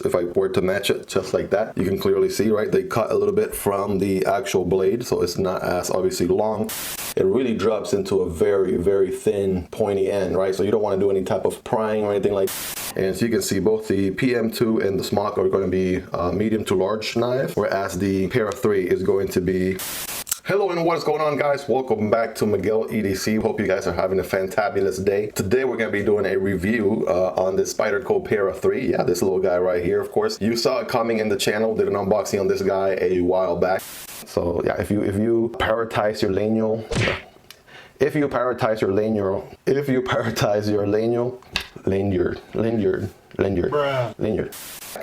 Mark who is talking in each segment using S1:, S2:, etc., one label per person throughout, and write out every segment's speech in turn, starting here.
S1: If I were to match it just like that, you can clearly see, right, they cut a little bit from the actual blade, so it's not as obviously long. It really drops into a very, very thin, pointy end, right? So you don't want to do any type of prying or anything like that. And so you can see both the PM2 and the smock are going to be medium to large knife, whereas the Para 3 is going to be... Hello and what is going on, guys? Welcome back to Miguel EDC. Hope you guys are having a fantabulous day. Today we're going to be doing a review on the Spyderco Para 3. Yeah, this little guy right here, of course. You saw it coming in the channel. Did an unboxing on this guy a while back. So yeah, if you prioritize your lanyard,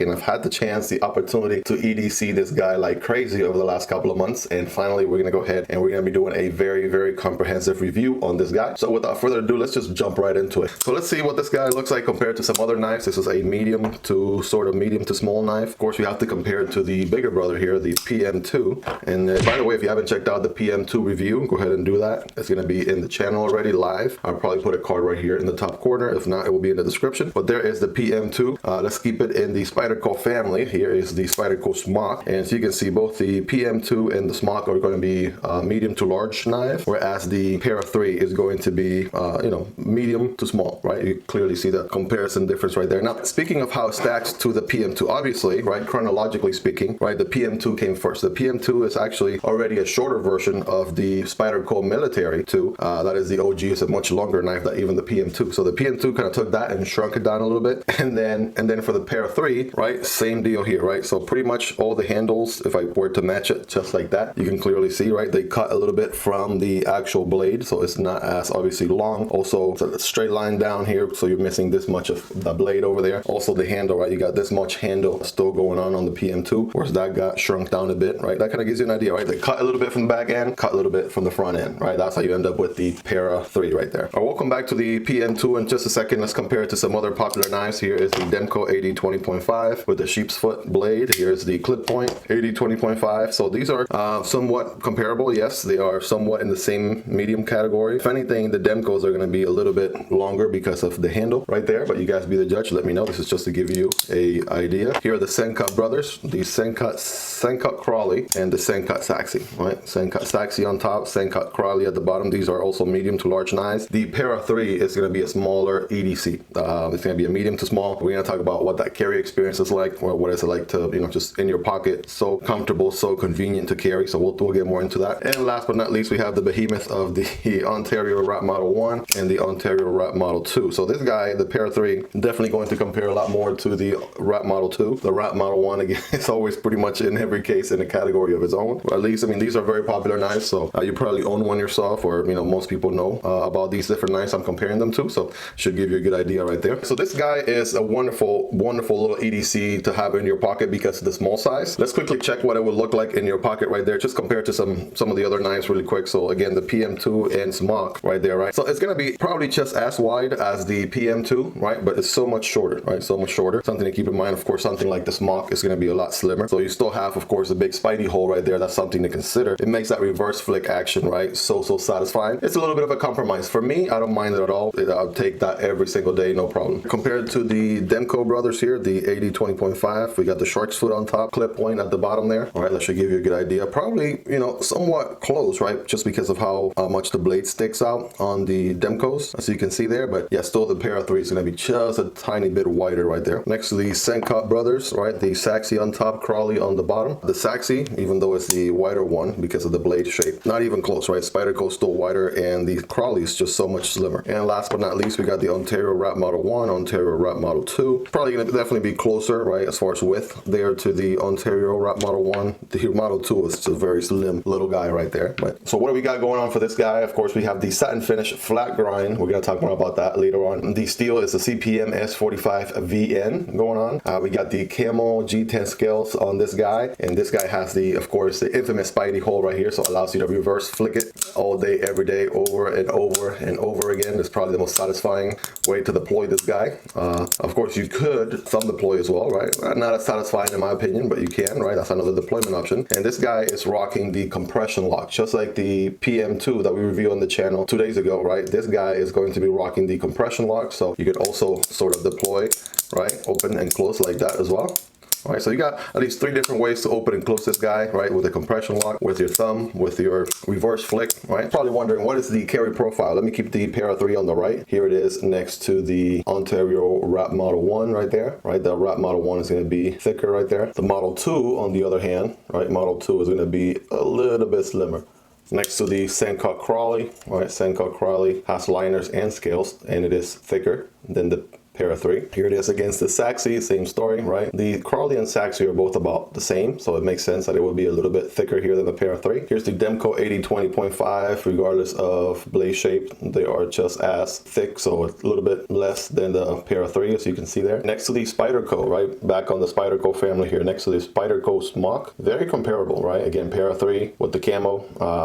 S1: and I've had the chance, the opportunity to EDC this guy like crazy over the last couple of months, and finally we're gonna go ahead and we're gonna be doing a very, very comprehensive review on this guy. So without further ado, let's just jump right into it. So let's see what this guy looks like compared to some other knives. This is a medium to small knife. Of course, we have to compare it to the bigger brother here, the PM2. And by the way, if you haven't checked out the PM2 review, go ahead and do that. It's gonna be in the channel already live. I'll probably put a card right here in the top corner. If not, it will be in the description. But there is the PM2. Let's keep it in the Spyderco family. Here is the Spyderco smock, and so you can see both the PM2 and the smock are going to be medium to large knife, whereas the Para 3 is going to be medium to small, right? You clearly see the comparison difference right there. Now, speaking of how it stacks to the PM2, obviously, right, chronologically speaking, right, the PM2 came first. The PM2 is actually already a shorter version of the Spyderco Military 2. That is the OG. It's a much longer knife than even the PM2. So the PM2 kind of took that and shrunk it down a little bit, and then for the Para 3, right, same deal here, right? So pretty much all the handles, if I were to match it just like that, you can clearly see, right, they cut a little bit from the actual blade, so it's not as obviously long. Also, it's a straight line down here, so you're missing this much of the blade over there. Also the handle, right, you got this much handle still going on the PM2, whereas that got shrunk down a bit, right? That kind of gives you an idea, right? They cut a little bit from the back end, cut a little bit from the front end, right? That's how you end up with the Para 3 right there. All right, welcome back to the PM2. In just a second, let's compare it to some other popular knives. Here is the Demko 80-20.5 with the sheep's foot blade. Here's the clip point 80-20.5. So these are somewhat comparable. Yes, they are somewhat in the same medium category. If anything, the Demkos are going to be a little bit longer because of the handle right there, but you guys be the judge. Let me know. This is just to give you a idea. Here are the Sencut brothers, the Sencut Crawley and the Sencut Saxy, right? Sencut Saxy on top, Sencut Crawley at the bottom. These are also medium to large knives. The Para 3 is going to be a smaller EDC. It's going to be a medium to small. We're going to talk about what that carry experience is like, or what is it like to, just in your pocket, so comfortable, so convenient to carry. So we'll get more into that. And last but not least, we have the behemoth of the Ontario Wrap Model 1 and the Ontario Wrap Model 2. So this guy, the Para 3, definitely going to compare a lot more to the Wrap Model 2. The Wrap Model 1, again, it's always pretty much in every case in a category of its own. Or at least, I mean, these are very popular knives, so you probably own one yourself, or most people know about these different knives I'm comparing them to, so should give you a good idea right there. So this guy is a wonderful little EDC to have in your pocket because of the small size. Let's quickly check what it would look like in your pocket right there, just compared to some of the other knives really quick. So again, the PM2 and smock right there, right? So it's gonna be probably just as wide as the PM2, right? But it's so much shorter, right? So much shorter. Something to keep in mind. Of course, something like the smock is gonna be a lot slimmer. So you still have, of course, a big Spidey hole right there. That's something to consider. It makes that reverse flick action, right, so satisfying. It's a little bit of a compromise. For me, I don't mind it at all. I'll take that every single day, no problem. Compared to the Demko brothers here, the 80-20.5, we got the shark's foot on top, clip point at the bottom there. All right, that should give you a good idea. Probably, somewhat close, right, just because of how much the blade sticks out on the Demkos, as you can see there. But yeah, still the Para 3 is going to be just a tiny bit wider right there. Next to the Sencut brothers, right, the Saxy on top, Crawley on the bottom. The Saxy, even though it's the wider one because of the blade shape, not even close, right? Spyderco is still wider, and the Crawley is just so much slimmer. And last but not least, we got the Ontario Wrap Model 1, Ontario Wrap Model 2. Probably going to definitely be closer, right, as far as width there to the Ontario Wrap Model 1. The Model 2 is just a very slim little guy right there. But so what do we got going on for this guy? Of course, we have the satin finish flat grind. We're going to talk more about that later on. The steel is the CPM S30V VN going on. We got the Camel G10 scales on this guy, and this guy has the, of course, the infamous Spidey hole right here, so it allows you to reverse flick it all day, every day, over and over and over again. It's probably the most satisfying way to deploy this guy. Of course, you could thumb deploy as well, right? Not as satisfying in my opinion, but you can, right? That's another deployment option. And this guy is rocking the compression lock, just like the PM2 that we reviewed on the channel 2 days ago, right? This guy is going to be rocking the compression lock, so you could also sort of deploy, right? Open and close like that as well. All right, so you got at least 3 different ways to open and close this guy, right? With a compression lock, with your thumb, with your reverse flick, right? Probably wondering, what is the carry profile? Let me keep the Para 3 on the right. Here it is next to the Ontario Wrap Model 1 right there, right? The Wrap Model 1 is going to be thicker right there. The Model 2, on the other hand, right? Model 2 is going to be a little bit slimmer. Next to the Sankook Crawley, right? Sankook Crawley has liners and scales, and it is thicker than the Para 3. Here it is against the Saxy, same story, right? The Crawley and Saxy are both about the same, so it makes sense that it would be a little bit thicker here than the Para 3. Here's the Demco 8020.5, regardless of blade shape, they are just as thick, so a little bit less than the Para 3, as you can see there. Next to the Spyderco, right? Back on the Spyderco family here, next to the Spyderco Smock, very comparable, right? Again, Para 3 with the camo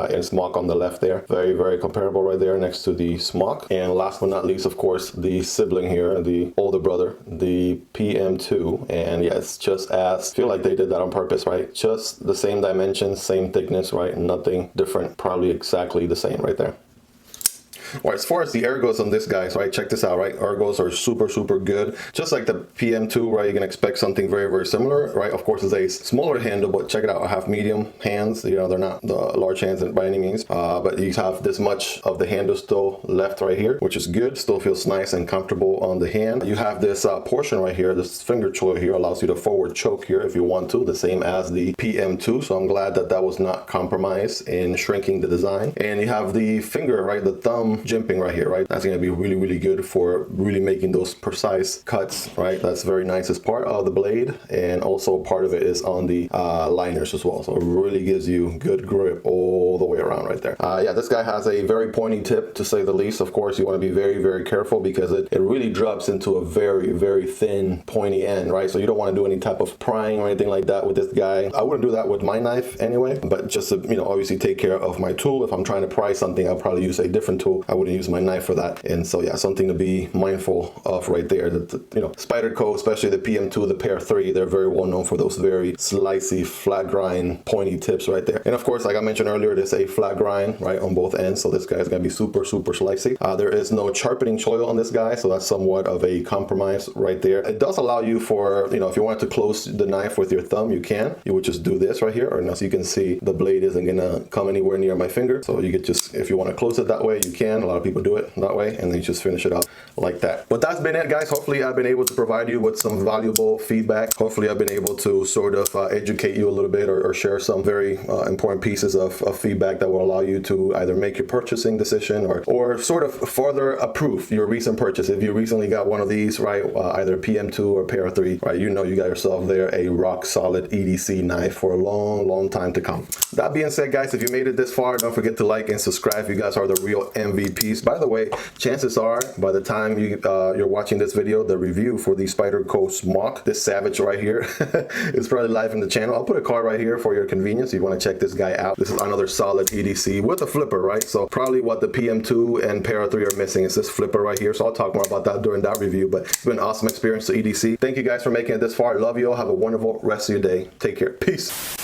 S1: and Smock on the left there. Very, very comparable right there next to the Smock. And last but not least, of course, the sibling here, the older brother, the PM2, and yeah, it's just as, I feel like they did that on purpose, right? Just the same dimensions, same thickness, right? Nothing different, probably exactly the same right there. All right, as far as the ergos on this guy, right, check this out, right? Ergos are super, super good. Just like the PM2, right, you can expect something very, very similar, right? Of course, it's a smaller handle, but check it out. I have medium hands. You know, they're not the large hands by any means, but you have this much of the handle still left right here, which is good. Still feels nice and comfortable on the hand. You have this portion right here, this finger choil here allows you to forward choke here if you want to, the same as the PM2. So I'm glad that that was not compromised in shrinking the design. And you have the finger, right, the thumb jimping right here, right? That's going to be really, really good for really making those precise cuts, right? That's very nice as part of the blade, and also part of it is on the liners as well. So it really gives you good grip all the way around right there. Yeah, this guy has a very pointy tip, to say the least. Of course, you want to be very, very careful because it really drops into a very, very thin, pointy end, right? So you don't want to do any type of prying or anything like that with this guy. I wouldn't do that with my knife anyway, but just to, you know, obviously take care of my tool. If I'm trying to pry something, I'll probably use a different tool. I wouldn't use my knife for that. And so yeah, something to be mindful of right there. That, you know, Spyderco, especially the PM2, the Para 3, they're very well known for those very slicey, flat grind, pointy tips right there. And of course, like I mentioned earlier, there's a flat grind right on both ends, so this guy's gonna be super, super slicey. There is no sharpening choil on this guy, so that's somewhat of a compromise right there. It does allow you for, you know, if you want to close the knife with your thumb, you can. You would just do this right here, or as you can see, the blade isn't gonna come anywhere near my finger, so you could just, if you want to close it that way, you can. A lot of people do it that way, and then you just finish it up like that. But that's been it, guys. Hopefully I've been able to provide you with some valuable feedback. Hopefully I've been able to sort of educate you a little bit, or share some very important pieces of feedback that will allow you to either make your purchasing decision, or sort of further approve your recent purchase. If you recently got one of these, right, either PM2 or Para 3, right, you know you got yourself there a rock solid EDC knife for a long, long time to come. That being said, guys, if you made it this far, don't forget to like and subscribe. You guys are the real MVPs. By the way, chances are by the time you're watching this video, the review for the Spyderco Smock, this savage right here, is probably live in the channel. I'll put a card right here for your convenience if you want to check this guy out. This is another solid EDC with a flipper, right? So probably what the PM2 and Para 3 are missing is this flipper right here. So I'll talk more about that during that review, but it's been an awesome experience to EDC. Thank you guys for making it this far. I love you all. Have a wonderful rest of your day. Take care. Peace.